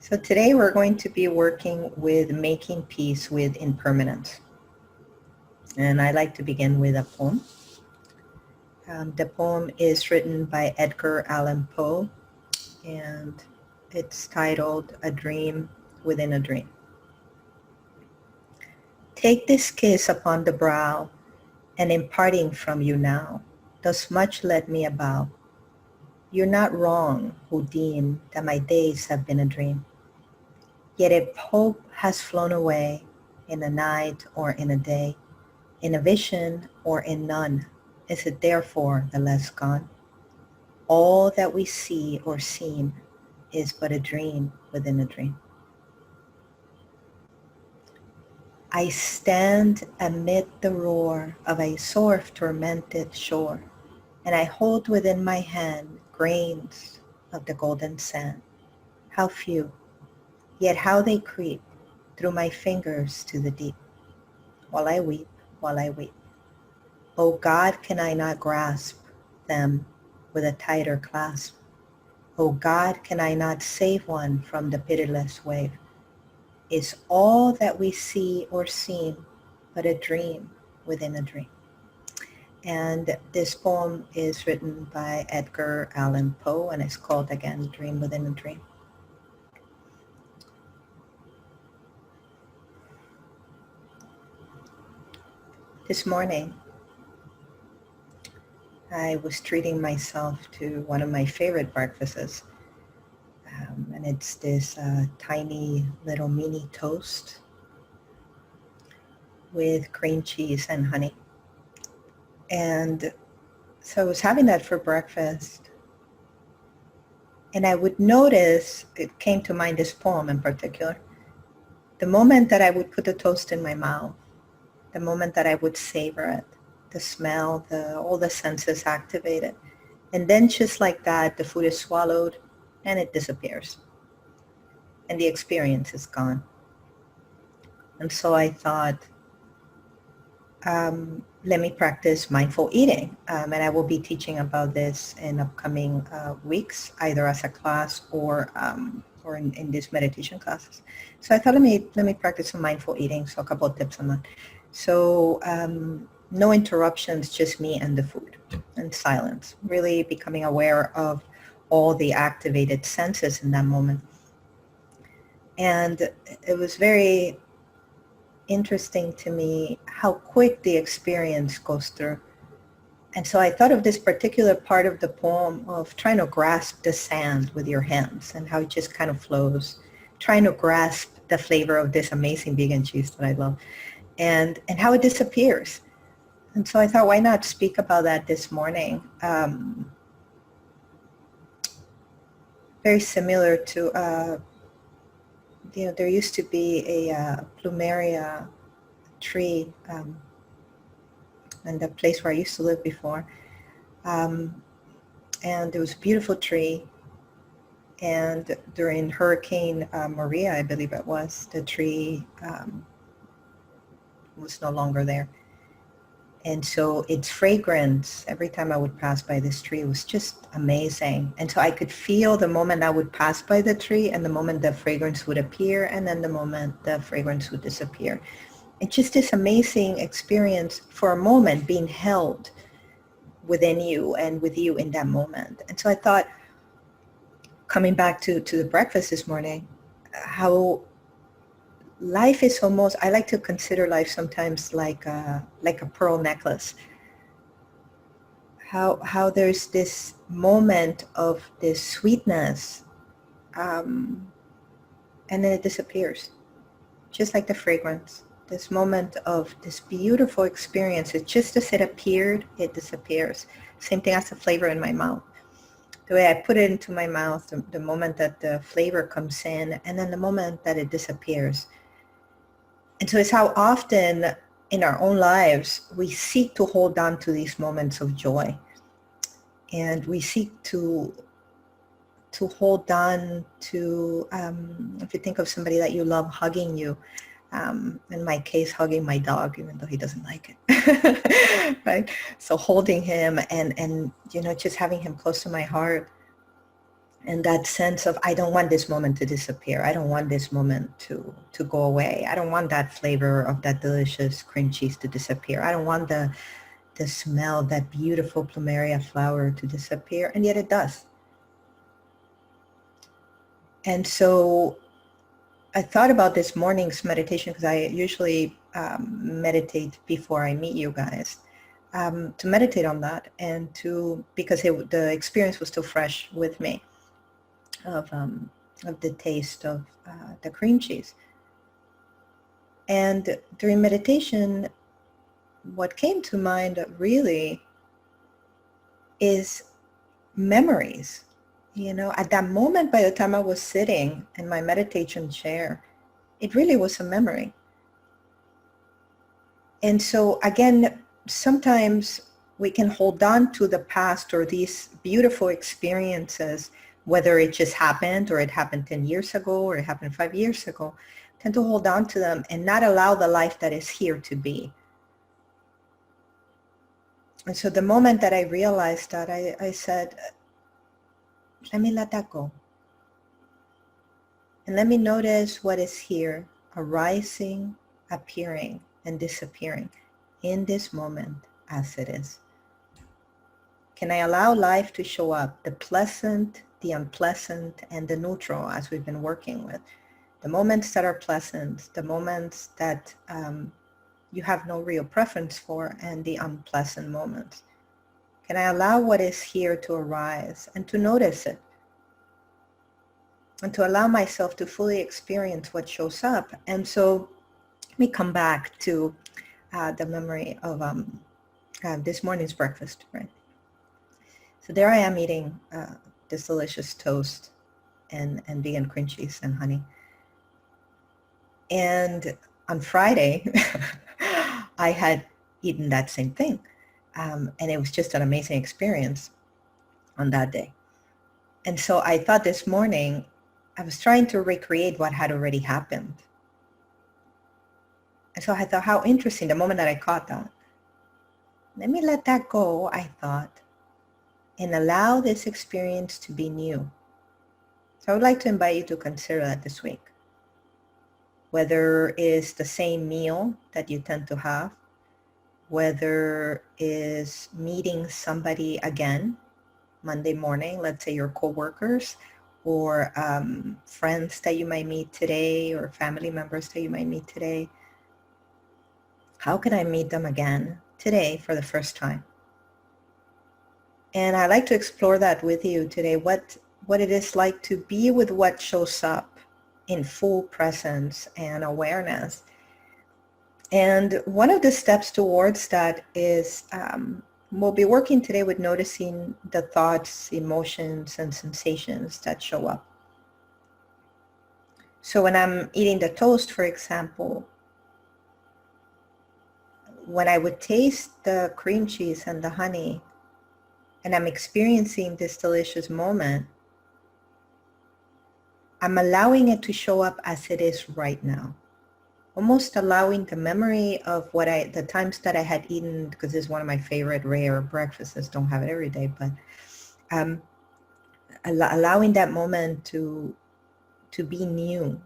So today we're going to be working with making peace with impermanence. And I like to begin with a poem. The poem is written by Edgar Allan Poe, and it's titled A Dream Within a Dream. Take this kiss upon the brow, and in parting from you now, thus much let me avow. You're not wrong who deem that my days have been a dream. Yet if hope has flown away in a night or in a day, in a vision or in none, is it therefore the less gone? All that we see or seem is but a dream within a dream. I stand amid the roar of a surf-tormented shore, and I hold within my hand grains of the golden sand. How few, yet how they creep through my fingers to the deep. While I weep, while I weep. O God, can I not grasp them with a tighter clasp? O God, can I not save one from the pitiless wave? Is all that we see or seem but a dream within a dream? And this poem is written by Edgar Allan Poe, and it's called, again, Dream Within a Dream. This morning, I was treating myself to one of my favorite breakfasts. And it's this tiny little mini toast with cream cheese and honey. And so I was having that for breakfast. And I would notice, it came to mind, this poem in particular, the moment that I would put the toast in my mouth, the moment that I would savor it, the smell, all the senses activated. And then just like that, the food is swallowed and it disappears. And the experience is gone. And so I thought, let me practice mindful eating. And I will be teaching about this in upcoming weeks, either as a class or in these meditation classes. So I thought, let me practice some mindful eating. So a couple of tips on that. So no interruptions, just me and the food and silence, really becoming aware of all the activated senses in that moment. And it was very interesting to me how quick the experience goes through. And so I thought of this particular part of the poem of trying to grasp the sand with your hands and how it just kind of flows, trying to grasp the flavor of this amazing vegan cheese that I love, and how it disappears. And so I thought, why not speak about that this morning? Very similar to there used to be a plumeria tree in the place where I used to live before. And it was a beautiful tree. And during Hurricane Maria, I believe it was, the tree was no longer there. And so its fragrance, every time I would pass by this tree, was just amazing. And so I could feel the moment I would pass by the tree and the moment the fragrance would appear and then the moment the fragrance would disappear. It's just this amazing experience for a moment being held within you and with you in that moment. And so I thought, coming back to the breakfast this morning, how life is almost, I like to consider life sometimes like a pearl necklace. How there's this moment of this sweetness, and then it disappears, just like the fragrance. This moment of this beautiful experience, it's just as it appeared, it disappears. Same thing as the flavor in my mouth. The way I put it into my mouth, the moment that the flavor comes in, and then the moment that it disappears. And so it's how often in our own lives we seek to hold on to these moments of joy. And we seek to hold on to, if you think of somebody that you love hugging you, in my case, hugging my dog, even though he doesn't like it, right? So holding him and just having him close to my heart. And that sense of, I don't want this moment to disappear. I don't want this moment to go away. I don't want that flavor of that delicious cream cheese to disappear. I don't want the smell, that beautiful plumeria flower to disappear. And yet it does. And so I thought about this morning's meditation, because I usually meditate before I meet you guys, to meditate on that, and because the experience was still fresh with me of the taste of the cream cheese. And during meditation, what came to mind really is memories. At that moment, by the time I was sitting in my meditation chair, it really was a memory. And so again, sometimes we can hold on to the past or these beautiful experiences, whether it just happened or it happened 10 years ago or it happened 5 years ago, tend to hold on to them and not allow the life that is here to be. And so the moment that I realized that, I said, let me let that go. And let me notice what is here, arising, appearing, and disappearing in this moment as it is. Can I allow life to show up, the pleasant, the unpleasant, and the neutral, as we've been working with? The moments that are pleasant, the moments that you have no real preference for, and the unpleasant moments. Can I allow what is here to arise and to notice it? And to allow myself to fully experience what shows up. And so let me come back to the memory of this morning's breakfast, right? So there I am eating this delicious toast and vegan cream cheese and honey. And on Friday, I had eaten that same thing. And it was just an amazing experience on that day. And so I thought this morning, I was trying to recreate what had already happened. And so I thought, how interesting, the moment that I caught that. Let me let that go, I thought, and allow this experience to be new. So I would like to invite you to consider that this week. Whether it's the same meal that you tend to have, whether it's meeting somebody again Monday morning, let's say your coworkers, or friends that you might meet today, or family members that you might meet today. How can I meet them again today for the first time? And I'd like to explore that with you today, what it is like to be with what shows up in full presence and awareness. And one of the steps towards that is we'll be working today with noticing the thoughts, emotions, and sensations that show up. So when I'm eating the toast, for example, when I would taste the cream cheese and the honey, and I'm experiencing this delicious moment, I'm allowing it to show up as it is right now. Almost allowing the memory of the times that I had eaten, because it's one of my favorite rare breakfasts. Don't have it every day, but allowing that moment to be new.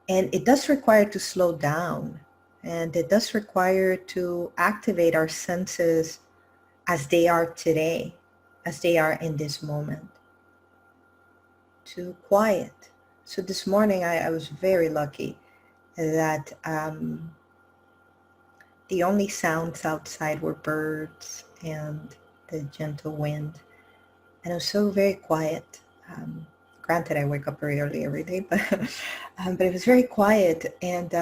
And it does require to slow down, and it does require to activate our senses as they are today, as they are in this moment, to quiet. So this morning I was very lucky that the only sounds outside were birds and the gentle wind. And it was so very quiet. Granted, I wake up very early every day, but it was very quiet. And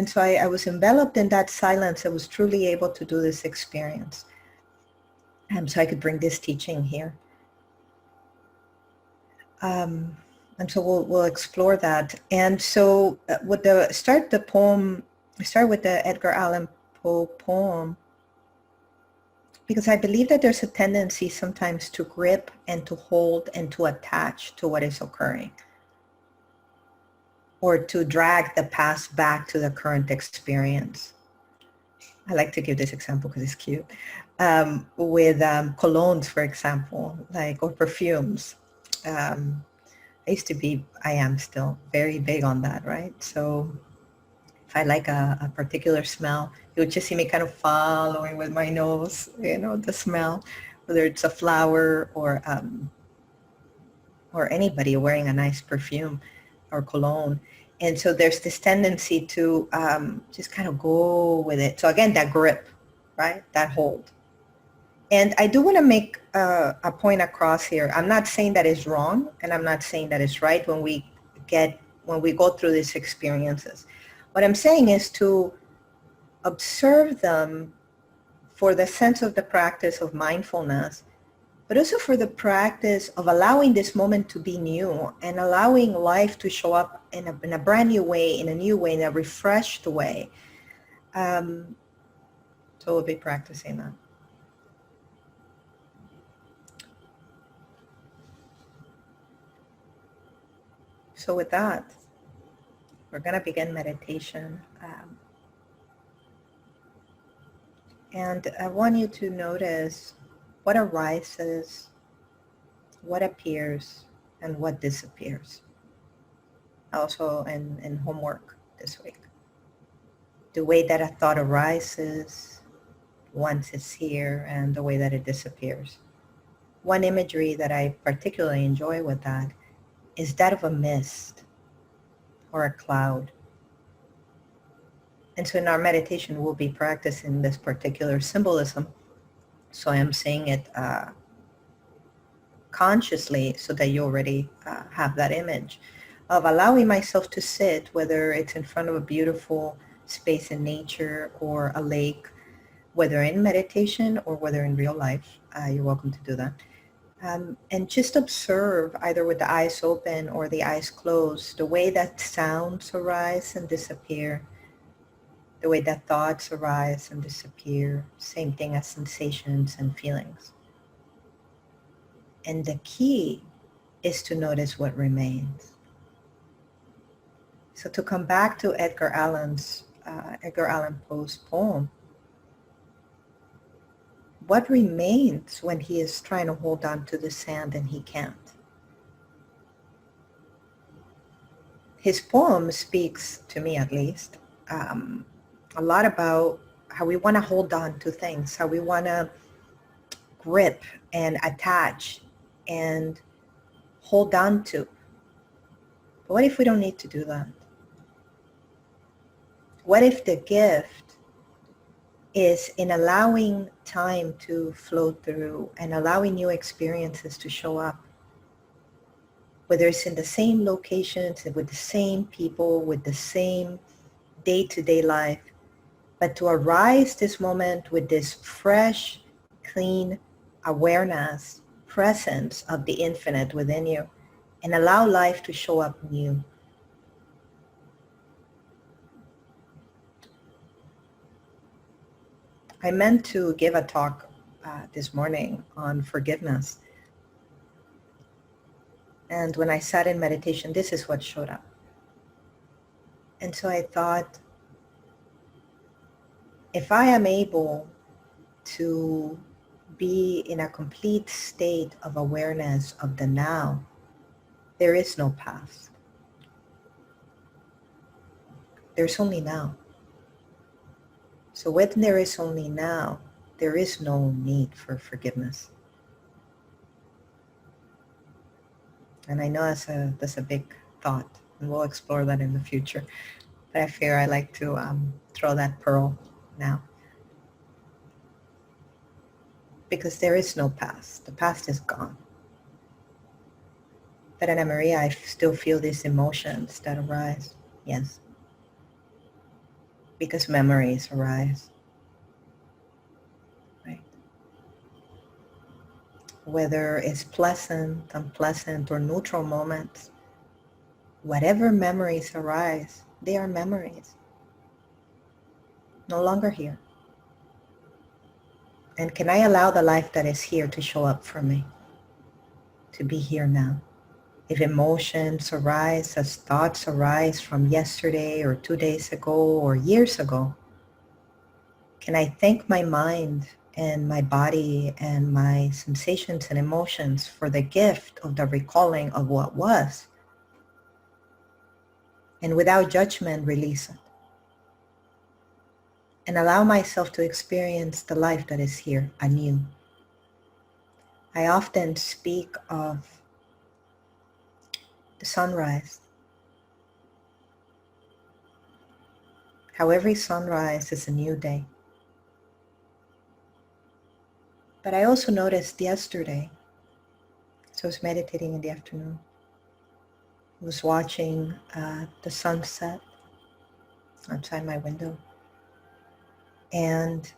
so I was enveloped in that silence. I was truly able to do this experience. So I could bring this teaching here. And so we'll explore that. And so with start with the Edgar Allan Poe poem, because I believe that there's a tendency sometimes to grip and to hold and to attach to what is occurring, or to drag the past back to the current experience. I like to give this example because it's cute. with colognes, for example, or perfumes. I am still very big on that, right? So if I like a particular smell, you'll just see me kind of following with my nose, the smell, whether it's a flower or anybody wearing a nice perfume or cologne. And so there's this tendency to just kind of go with it. So again, that grip, right? That hold. And I do want to make a point across here. I'm not saying that is wrong, and I'm not saying that is right when we go through these experiences. What I'm saying is to observe them for the sense of the practice of mindfulness, but also for the practice of allowing this moment to be new and allowing life to show up in a brand new way, in a new way, in a refreshed way. So we'll be practicing that. So with that, we're going to begin meditation. And I want you to notice what arises, what appears, and what disappears. Also in homework this week. The way that a thought arises once it's here and the way that it disappears. One imagery that I particularly enjoy with that is that of a mist or a cloud. And so in our meditation, we'll be practicing this particular symbolism. So I'm saying it consciously so that you already have that image of allowing myself to sit, whether it's in front of a beautiful space in nature or a lake, whether in meditation or whether in real life. You're welcome to do that. And just observe, either with the eyes open or the eyes closed, the way that sounds arise and disappear, the way that thoughts arise and disappear, same thing as sensations and feelings. And the key is to notice what remains. So to come back to Edgar Allan Poe's poem, what remains when he is trying to hold on to the sand and he can't? His poem speaks, to me at least, a lot about how we want to hold on to things, how we want to grip and attach and hold on to. But what if we don't need to do that? What if the gift is in allowing time to flow through and allowing new experiences to show up, whether it's in the same locations, with the same people, with the same day-to-day life, but to arise this moment with this fresh, clean awareness, presence of the infinite within you, and allow life to show up new. I meant to give a talk this morning on forgiveness. And when I sat in meditation, this is what showed up. And so I thought, if I am able to be in a complete state of awareness of the now, there is no past. There's only now. So when there is only now, there is no need for forgiveness. And I know that's a big thought, and we'll explore that in the future. But I fear I like to throw that pearl now. Because there is no past. The past is gone. But Ana Maria, I still feel these emotions that arise. Yes. Because memories arise. Right? Whether it's pleasant, unpleasant, or neutral moments, whatever memories arise, they are memories. No longer here. And can I allow the life that is here to show up for me? To be here now? If emotions arise as thoughts arise from yesterday or 2 days ago or years ago, can I thank my mind and my body and my sensations and emotions for the gift of the recalling of what was, and without judgment, release it. And allow myself to experience the life that is here anew. I often speak of the sunrise, how every sunrise is a new day. But I also noticed yesterday, so I was meditating in the afternoon, I was watching the sunset outside my window, and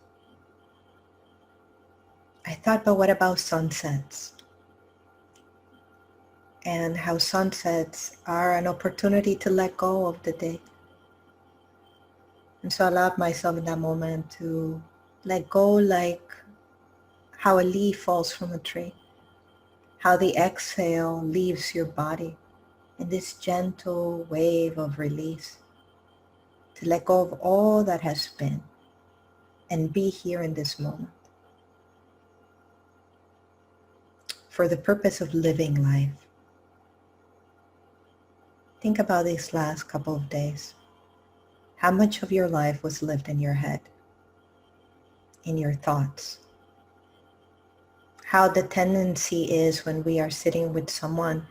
I thought, but what about sunsets? And how sunsets are an opportunity to let go of the day. And so I allowed myself in that moment to let go, like how a leaf falls from a tree, how the exhale leaves your body in this gentle wave of release, to let go of all that has been and be here in this moment for the purpose of living life. Think about these last couple of days. How much of your life was lived in your head, in your thoughts? How the tendency is when we are sitting with someone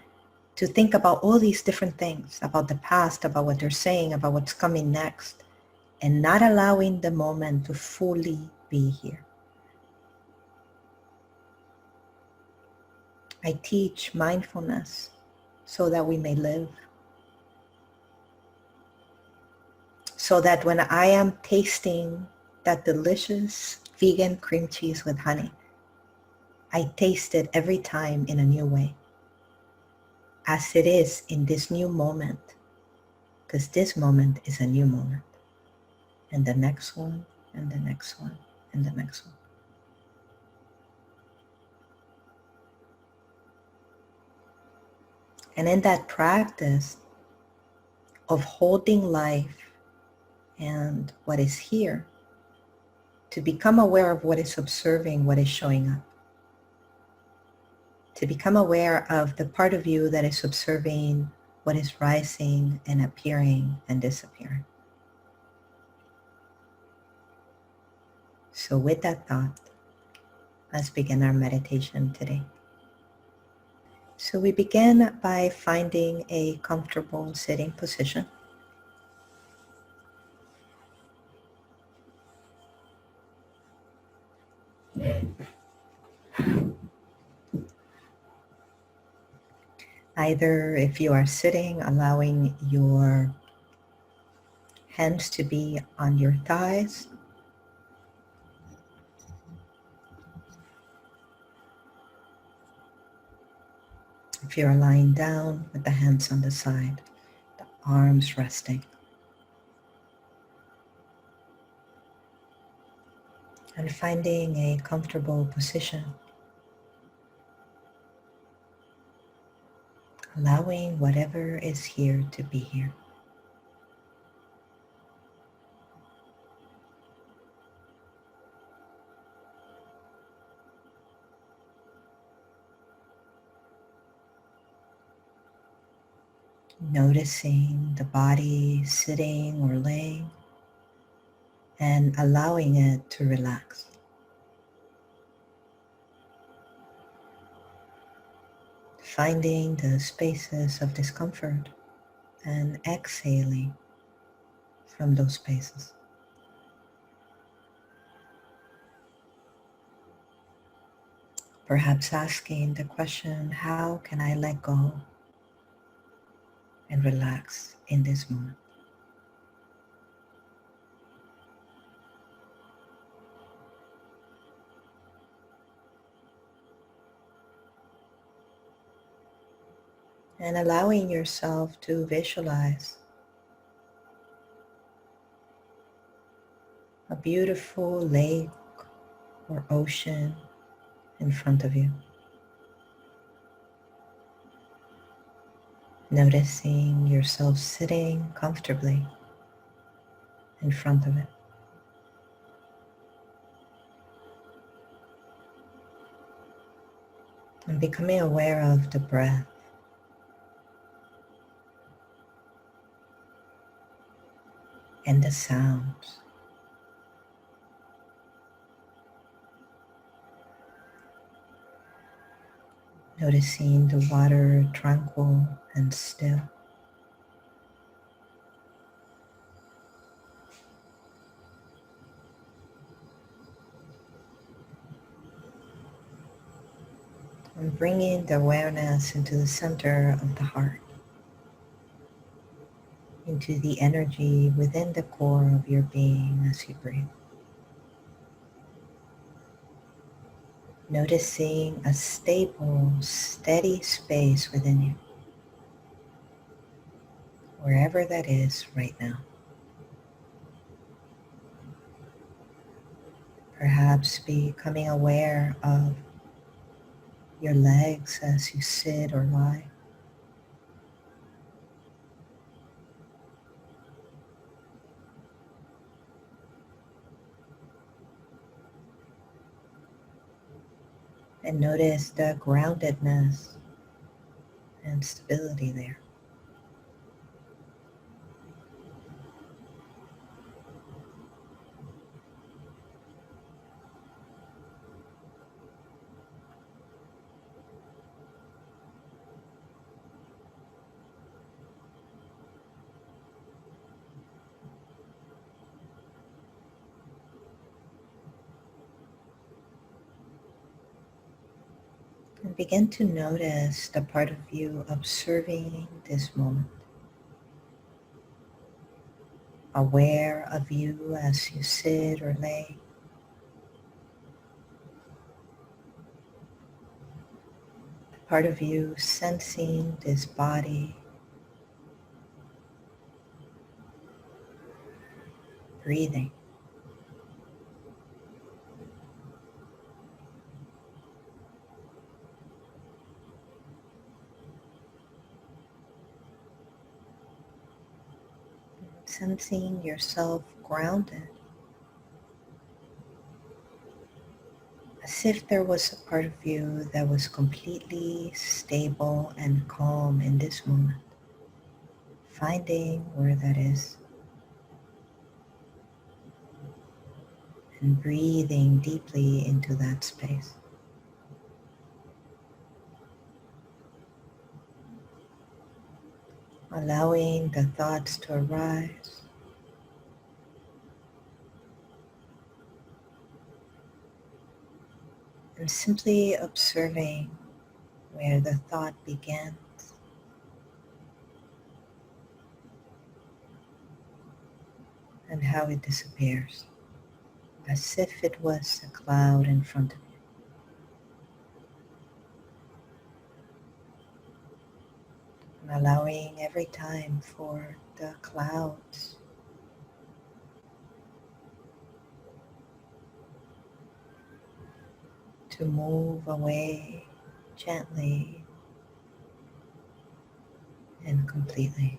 to think about all these different things, about the past, about what they're saying, about what's coming next, and not allowing the moment to fully be here. I teach mindfulness so that we may live. So that when I am tasting that delicious vegan cream cheese with honey, I taste it every time in a new way, as it is in this new moment, because this moment is a new moment, and the next one, and the next one, and the next one. And in that practice of holding life and what is here, to become aware of what is observing, what is showing up, to become aware of the part of you that is observing what is rising and appearing and disappearing. So with that thought, let's begin our meditation today. So we begin by finding a comfortable sitting position. Either if you are sitting, allowing your hands to be on your thighs, if you're lying down with the hands on the side, the arms resting, and finding a comfortable position, allowing whatever is here to be here. Noticing the body sitting or laying and allowing it to relax. Finding the spaces of discomfort and exhaling from those spaces. Perhaps asking the question, how can I let go and relax in this moment? And allowing yourself to visualize a beautiful lake or ocean in front of you. Noticing yourself sitting comfortably in front of it. And becoming aware of the breath. And the sounds. Noticing the water tranquil and still. And bringing the awareness into the center of the heart. Into the energy within the core of your being as you breathe. Noticing a stable, steady space within you, wherever that is right now. Perhaps becoming aware of your legs as you sit or lie. And notice the groundedness and stability there. And begin to notice the part of you observing this moment. Aware of you as you sit or lay. Part of you sensing this body, breathing. Sensing yourself grounded. As if there was a part of you that was completely stable and calm in this moment. Finding where that is. And breathing deeply into that space. Allowing the thoughts to arise. And simply observing where the thought begins and how it disappears, as if it was a cloud in front of you. And allowing every time for the clouds to move away gently and completely.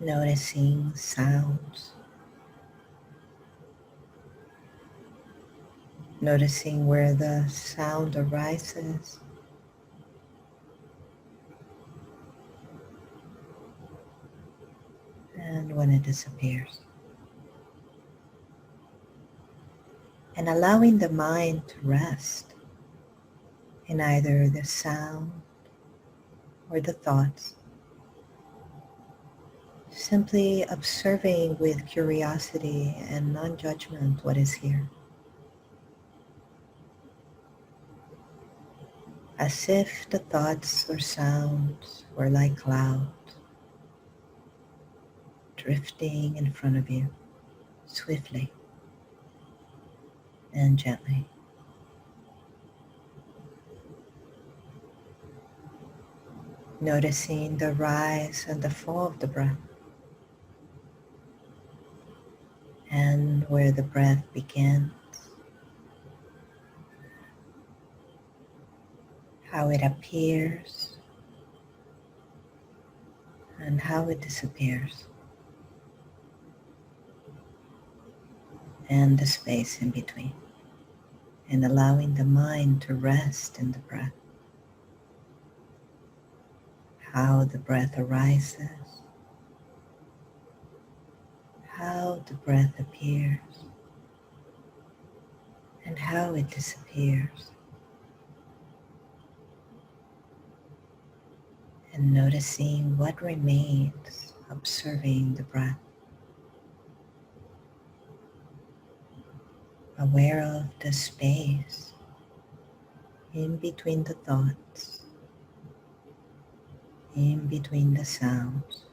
Noticing sounds. Noticing where the sound arises and when it disappears. And allowing the mind to rest in either the sound or the thoughts. Simply observing with curiosity and non-judgment what is here. As if the thoughts or sounds were like clouds drifting in front of you swiftly and gently. Noticing the rise and the fall of the breath and where the breath begins, how it appears and how it disappears. and the space in between, and allowing the mind to rest in the breath, how the breath arises, how the breath appears, and how it disappears, and noticing what remains, observing the breath, aware of the space in between the thoughts, in between the sounds,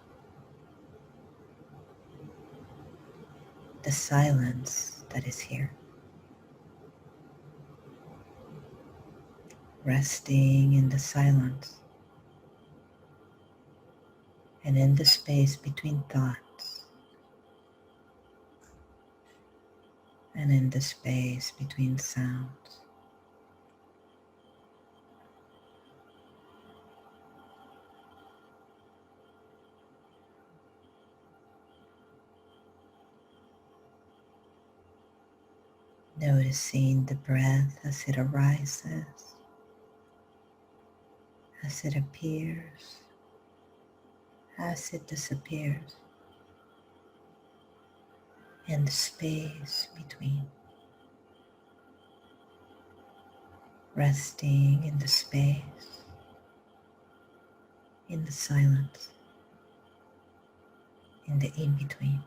the silence that is here, resting in the silence and in the space between thoughts and in the space between sounds. Noticing the breath as it arises, as it appears, as it disappears, and the space between, resting in the space, in the silence, in the in-between.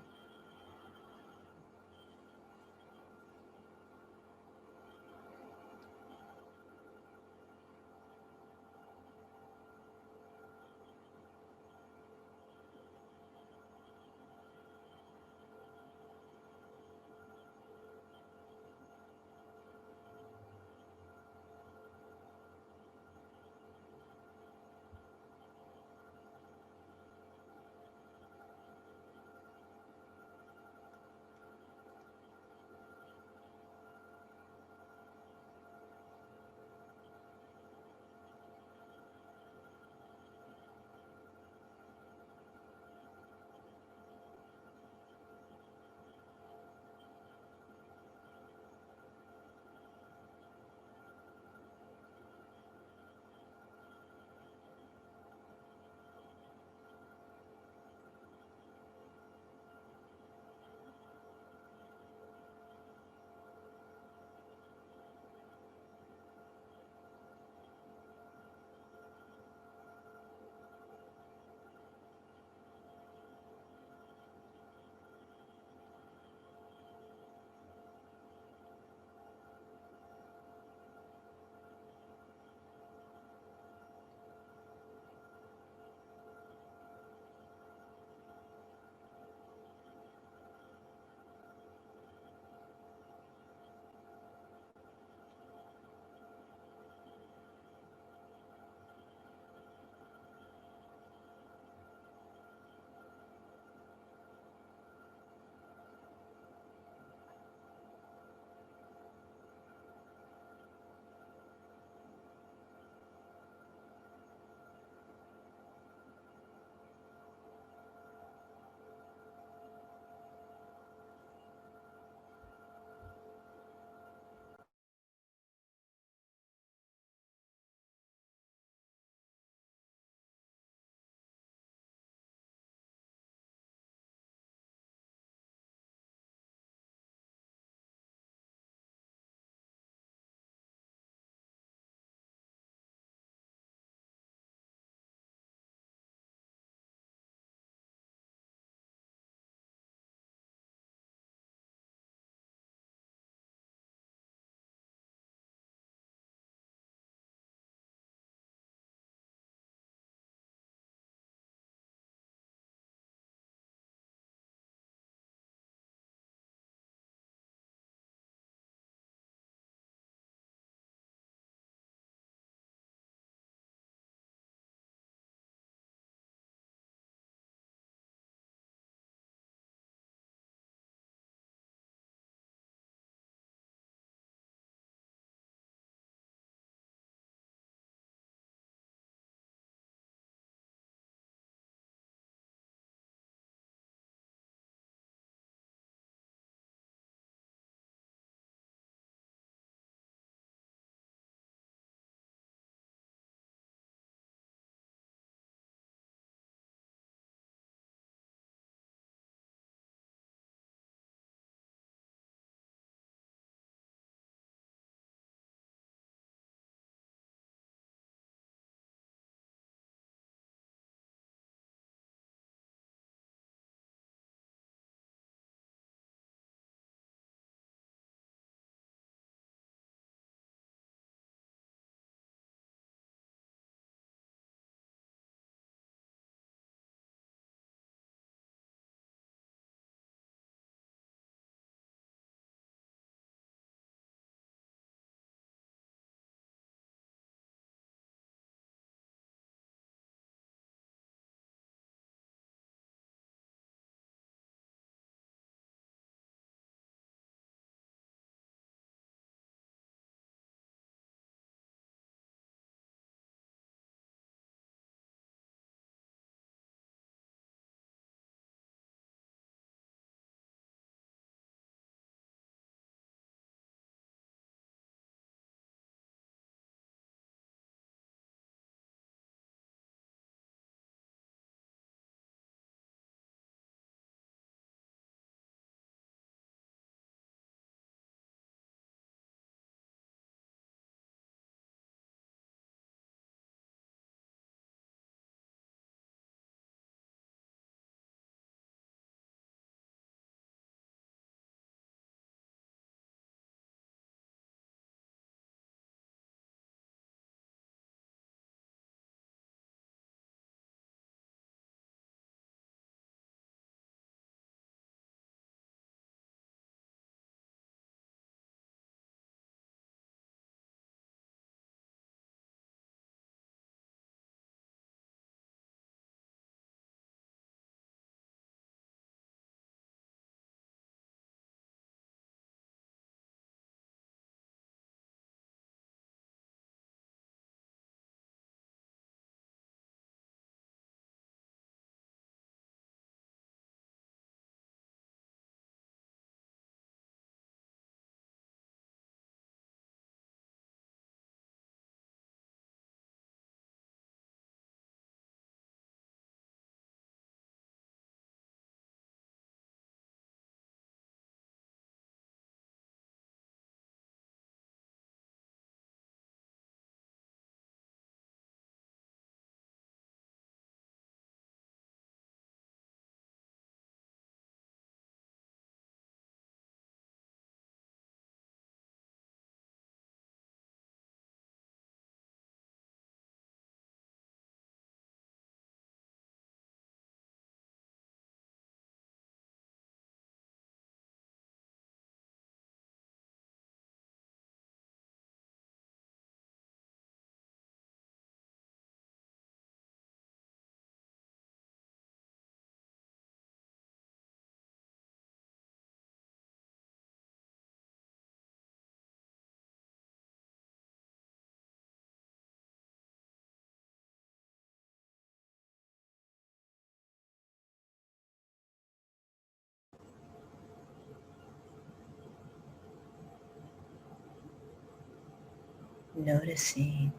noticing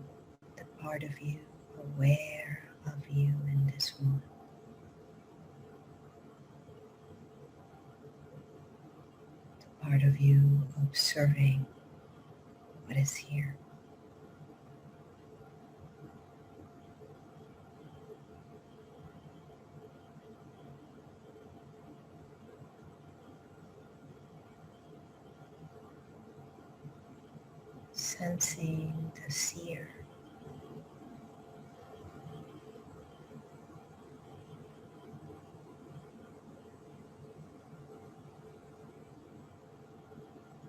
the part of you, aware of you in this moment. The part of you observing what is here. Sensing the seer.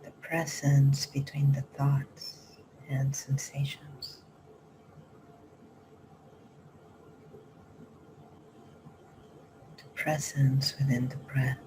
The presence between the thoughts and sensations. The presence within the breath.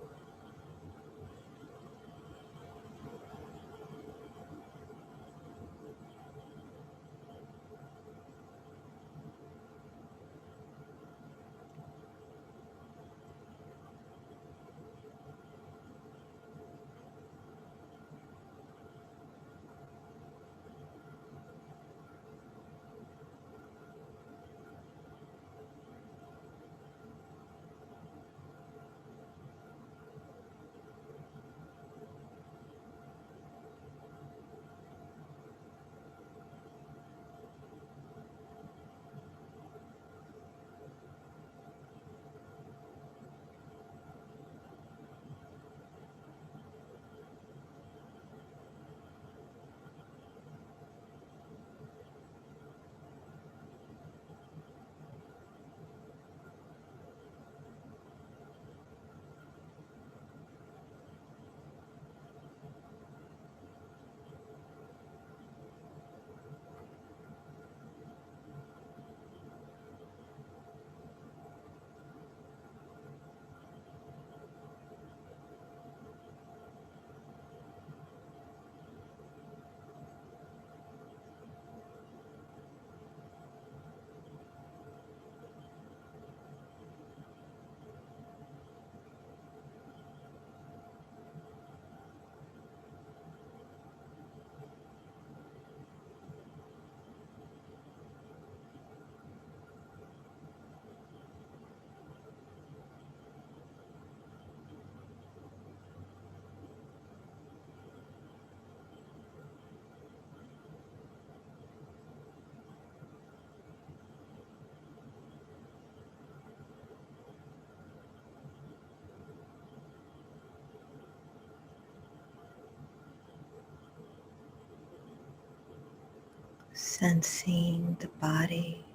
Sensing the body,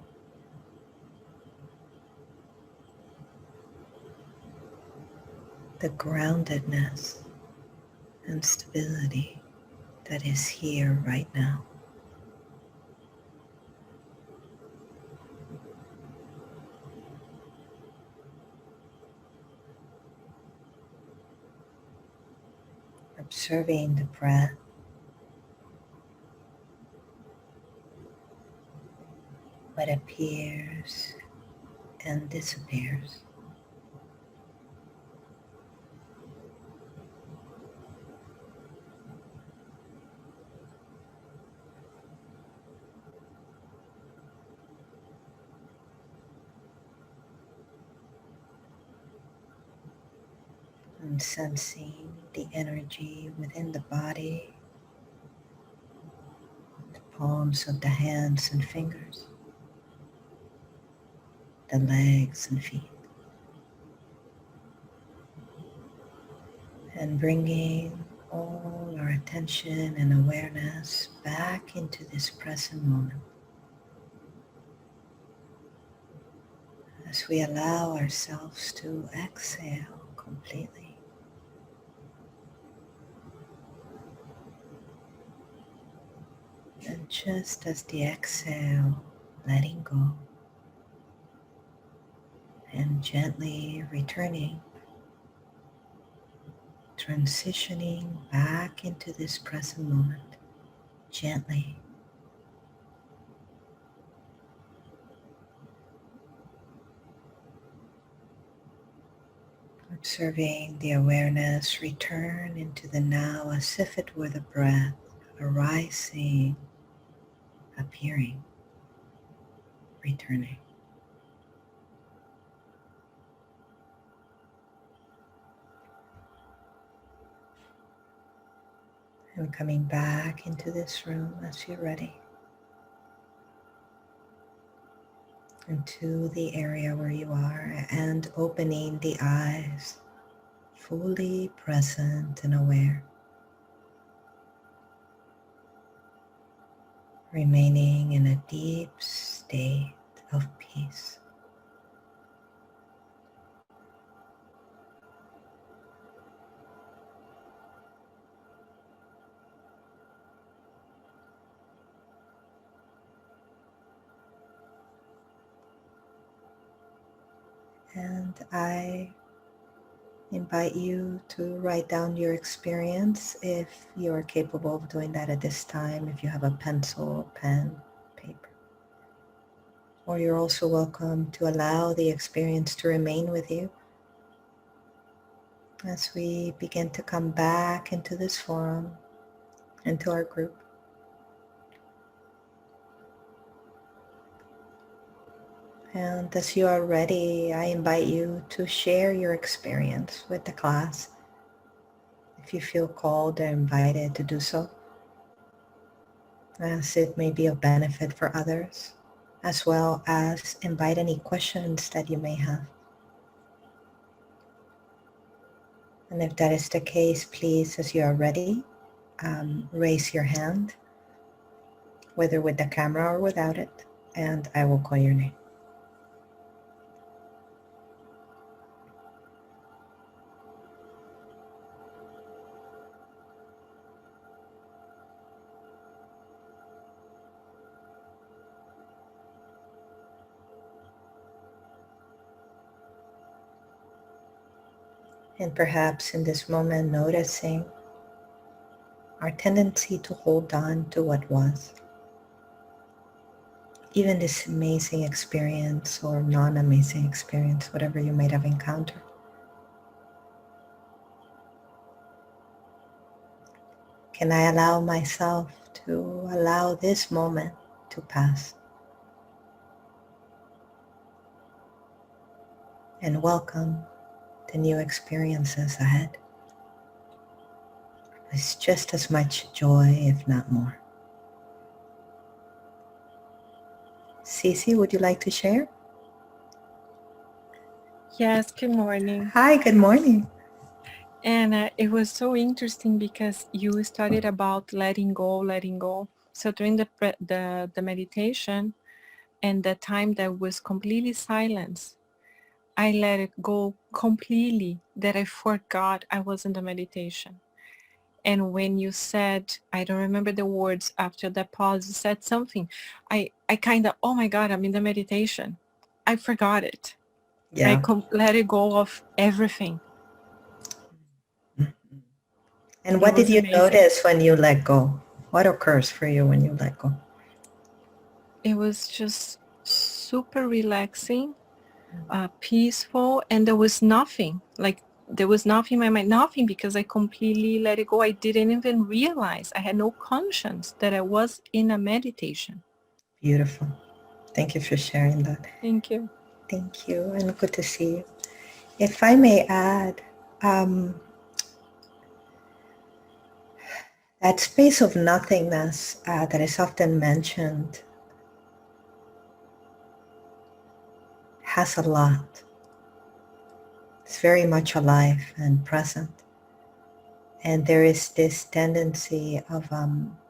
the groundedness and stability that is here right now. Observing the breath, what appears and disappears. And sensing the energy within the body, the palms of the hands and fingers, the legs and feet. And bringing all our attention and awareness back into this present moment as we allow ourselves to exhale completely. And just as the exhale, letting go and gently returning, transitioning back into this present moment, gently. Observing the awareness return into the now as if it were the breath arising disappearing, returning. And coming back into this room as you're ready. Into the area where you are and opening the eyes, fully present and aware. Remaining in a deep state of peace. And I invite you to write down your experience if you are capable of doing that at this time, if you have a pencil, pen, paper. Or you're also welcome to allow the experience to remain with you as we begin to come back into this forum, into our group. And as you are ready, I invite you to share your experience with the class if you feel called or invited to do so, as it may be of benefit for others, as well as invite any questions that you may have. And if that is the case, please, as you are ready, raise your hand, whether with the camera or without it, and I will call your name. And perhaps in this moment, noticing our tendency to hold on to what was. Even this amazing experience or non-amazing experience, whatever you might have encountered. Can I allow myself to allow this moment to pass? And welcome the new experiences ahead. It's just as much joy, if not more. Cece, would you like to share? Yes, good morning. Hi, good morning. And it was so interesting because you started about letting go, letting go. So during the meditation and the time that was completely silence, I let it go completely, that I forgot I was in the meditation. And when you said, I don't remember the words after the pause, you said something. I kind of, oh my God, I'm in the meditation. I forgot it. Yeah. Let it go of everything. And It what did was you amazing. notice when you let go? What occurs for you when you let go? It was just super relaxing, peaceful, and there was nothing. Like there was nothing in my mind, nothing, because I completely let it go. I didn't even realize. I had no conscience that I was in a meditation. Beautiful. Thank you for sharing that. Thank you. Thank you, and good to see you. If I may add, that space of nothingness that is often mentioned has a lot. It's very much alive and present. And there is this tendency of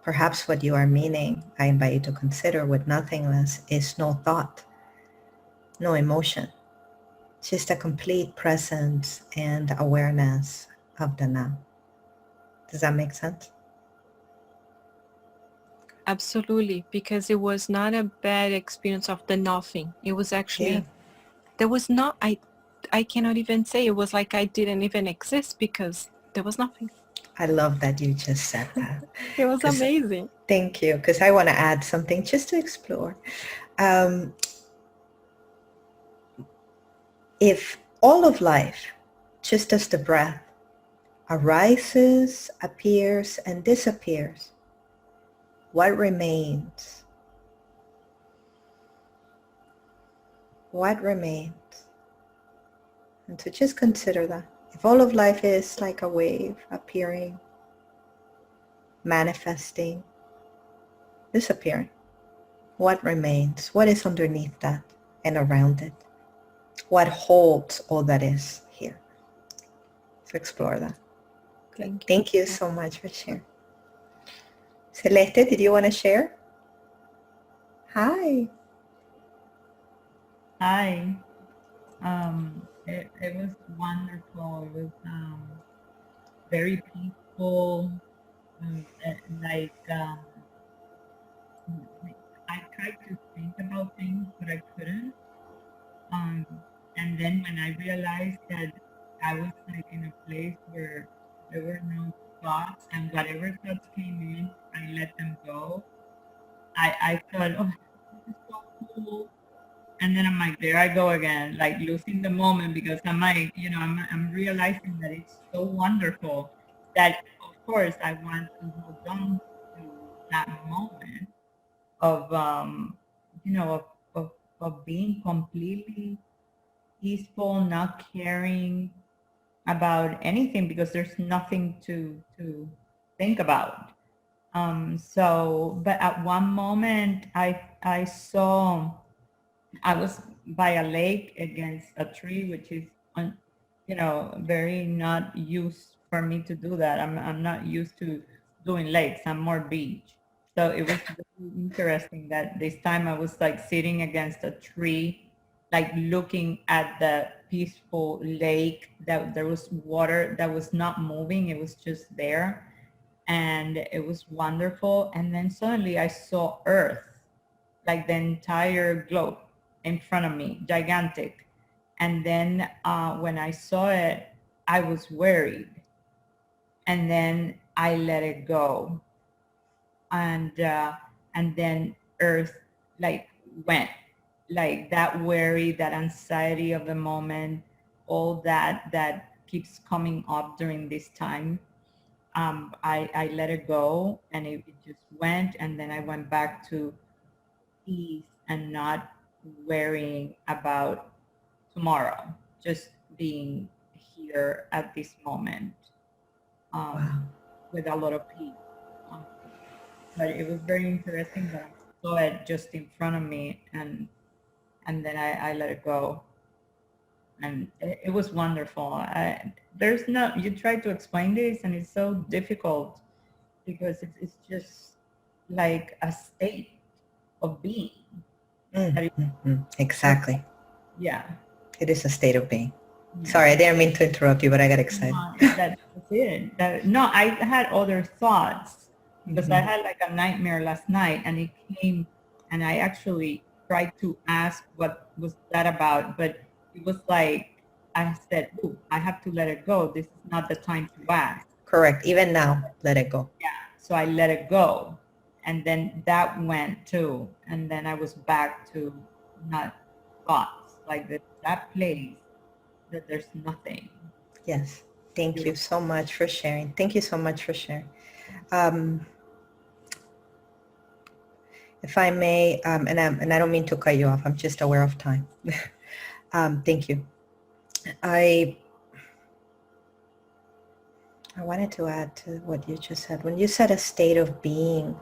perhaps what you are meaning, I invite you to consider with nothingness, is no thought, no emotion, just a complete presence and awareness of the now. Does that make sense? Absolutely, because it was not a bad experience of the nothing. It was actually, there was not, I cannot even say it was like I didn't even exist because there was nothing. I love that you just said that. It was amazing. Thank you, because I want to add something just to explore. If all of life, just as the breath, arises, appears, and disappears, what remains what remains? And to just consider that. If all of life is like a wave appearing, manifesting, disappearing, what remains? What is underneath that and around it? What holds all that is here? So explore that. Thank you so much for sharing. Celeste, did you want to share? Hi. Hi. It was wonderful. It was very peaceful. Like I tried to think about things, but I couldn't. Um, and then when I realized that I was like in a place where there were no thoughts, and whatever thoughts came in, I let them go. I thought, oh, this is so cool. And then I'm like, there I go again, like losing the moment, because I'm like, I'm realizing that it's so wonderful that, of course, I want to hold on to that moment of, of being completely peaceful, not caring about anything because there's nothing to think about. But at one moment, I saw. I was by a lake against a tree, which is, very not used for me to do that. I'm not used to doing lakes. I'm more beach. So it was very interesting that this time I was like sitting against a tree, like looking at the peaceful lake, that there was water that was not moving. It was just there. And it was wonderful. And then suddenly I saw Earth, like the entire globe in front of me, gigantic. And then when I saw it, I was worried. And then I let it go. And then Earth like went, like that worry, that anxiety of the moment, all that keeps coming up during this time. I let it go, and it just went. And then I went back to peace and not worrying about tomorrow, just being here at this moment, Wow. with a lot of peace. Um, but it was very interesting that I saw it just in front of me, and then I let it go. And it was wonderful. There's no, you try to explain this and it's so difficult because it's just like a state of being. Exactly. Yeah. It is a state of being. Yeah. Sorry, I didn't mean to interrupt you, but I got excited. That's it. No, I had other thoughts because I had like a nightmare last night, and it came, and I actually tried to ask what was that about, but it was like I said, "Ooh, I have to let it go. This is not the time to ask." Correct. Even now, let it go. Yeah. So I let it go, and then that went too, and then I was back to not thoughts, like that place that there's nothing. Yes. Thank you so much for sharing. Thank you so much for sharing. If I may, and I don't mean to cut you off, I'm just aware of time. Thank you. I wanted to add to what you just said. When you said a state of being,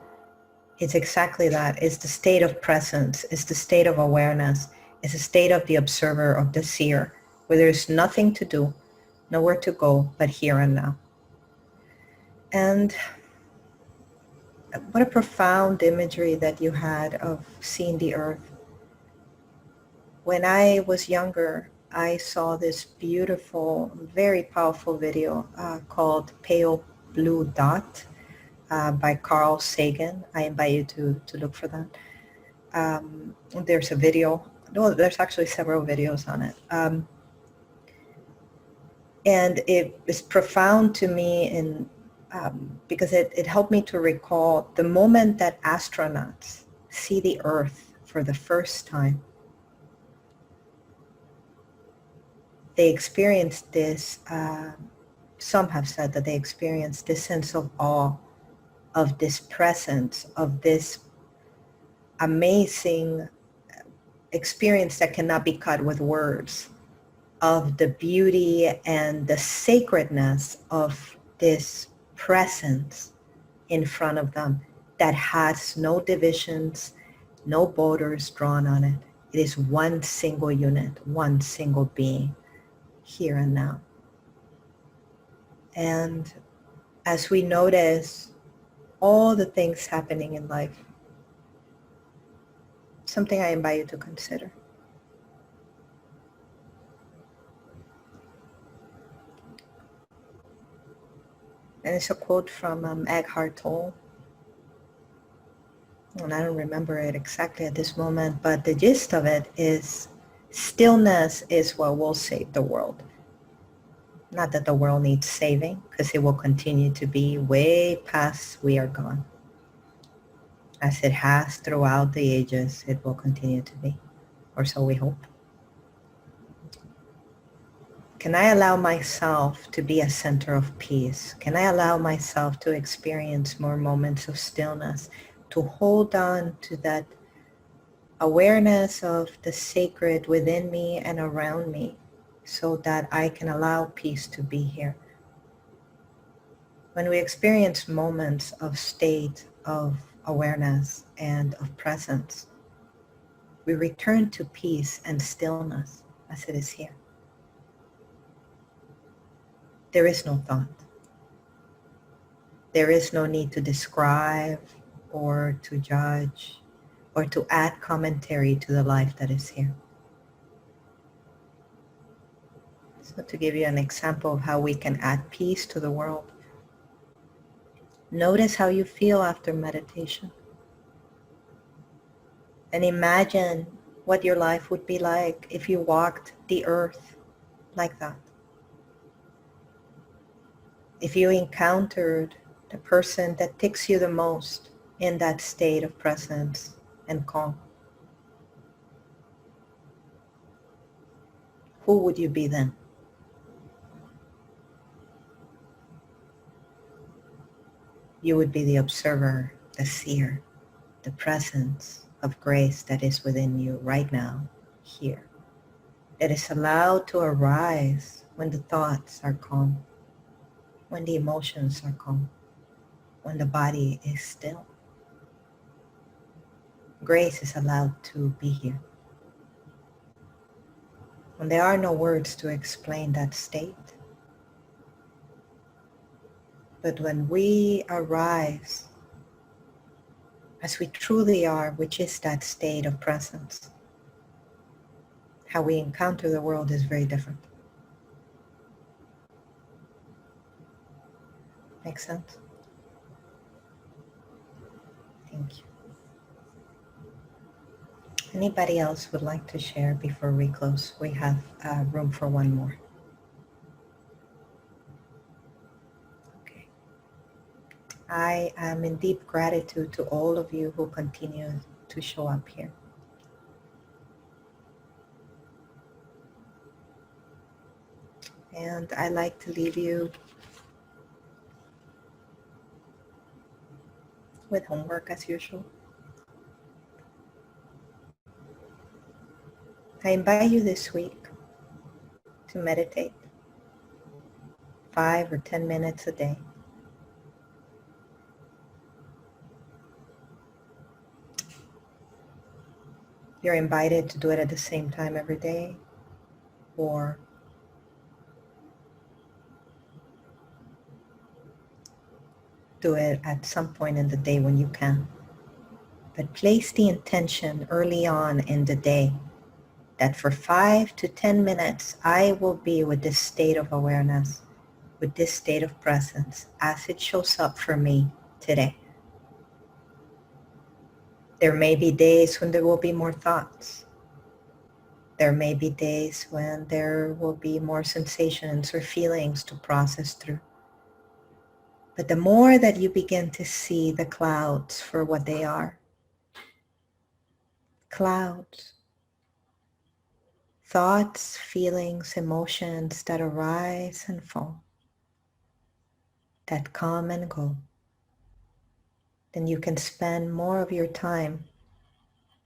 it's exactly that. It's the state of presence. It's the state of awareness. It's a state of the observer, of the seer, where there's nothing to do, nowhere to go, but here and now. And what a profound imagery that you had of seeing the earth. When I was younger, I saw this beautiful, very powerful video called Pale Blue Dot by Carl Sagan. I invite you to look for that. There's a video. No, there's actually several videos on it. And it is profound to me because it helped me to recall the moment that astronauts see the Earth for the first time. They experience this, some have said that they experience this sense of awe, of this presence, of this amazing experience that cannot be cut with words of the beauty and the sacredness of this presence in front of them that has no divisions, no borders drawn on it. It is one single unit, one single being, here and now. And as we notice all the things happening in life, something I invite you to consider. And it's a quote from Edgar Tolle. And I don't remember it exactly at this moment, but the gist of it is stillness is what will save the world. Not that the world needs saving, because it will continue to be way past we are gone. As it has throughout the ages, it will continue to be, or so we hope. Can I allow myself to be a center of peace? Can I allow myself to experience more moments of stillness, to hold on to that awareness of the sacred within me and around me so that I can allow peace to be here? When we experience moments of state of awareness and of presence, we return to peace and stillness as it is here. There is no thought. There is no need to describe or to judge or to add commentary to the life that is here. So to give you an example of how we can add peace to the world, notice how you feel after meditation. And imagine what your life would be like if you walked the earth like that. If you encountered the person that ticks you the most in that state of presence and calm, who would you be then? You would be the observer, the seer, the presence of grace that is within you right now, here. That is allowed to arise when the thoughts are calm, when the emotions are calm, when the body is still. Grace is allowed to be here. When there are no words to explain that state, but when we arise as we truly are, which is that state of presence, how we encounter the world is very different. Make sense? Thank you. Anybody else would like to share before we close? We have room for one more. Okay. I am in deep gratitude to all of you who continue to show up here. And I like to leave you with homework as usual. I invite you this week to meditate 5 or 10 minutes a day. You're invited to do it at the same time every day, or do it at some point in the day when you can. But place the intention early on in the day that for 5 to 10 minutes, I will be with this state of awareness, with this state of presence as it shows up for me today. There may be days when there will be more thoughts. There may be days when there will be more sensations or feelings to process through. But the more that you begin to see the clouds for what they are, clouds, thoughts, feelings, emotions that arise and fall, that come and go, then you can spend more of your time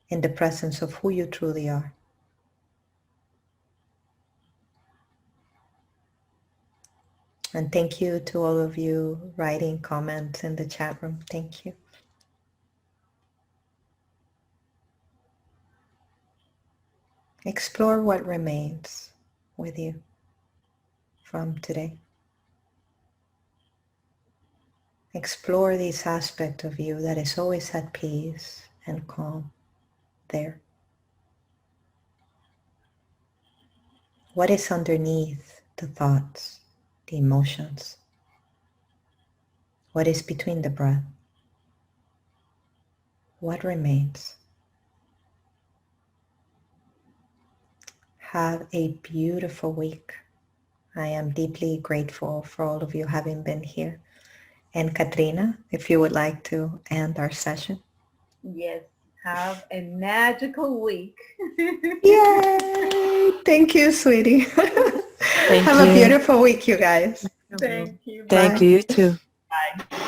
in the presence of who you truly are. And thank you to all of you writing comments in the chat room. Thank you. Explore what remains with you from today. Explore this aspect of you that is always at peace and calm there. What is underneath the thoughts, the emotions? What is between the breath? What remains? Have a beautiful week. I am deeply grateful for all of you having been here. And Katrina, if you would like to end our session. Yes. Have a magical week. Yay! Thank you, sweetie. Thank Have a you. beautiful week, you guys. Thank you. Thank Bye. you, you too. Bye.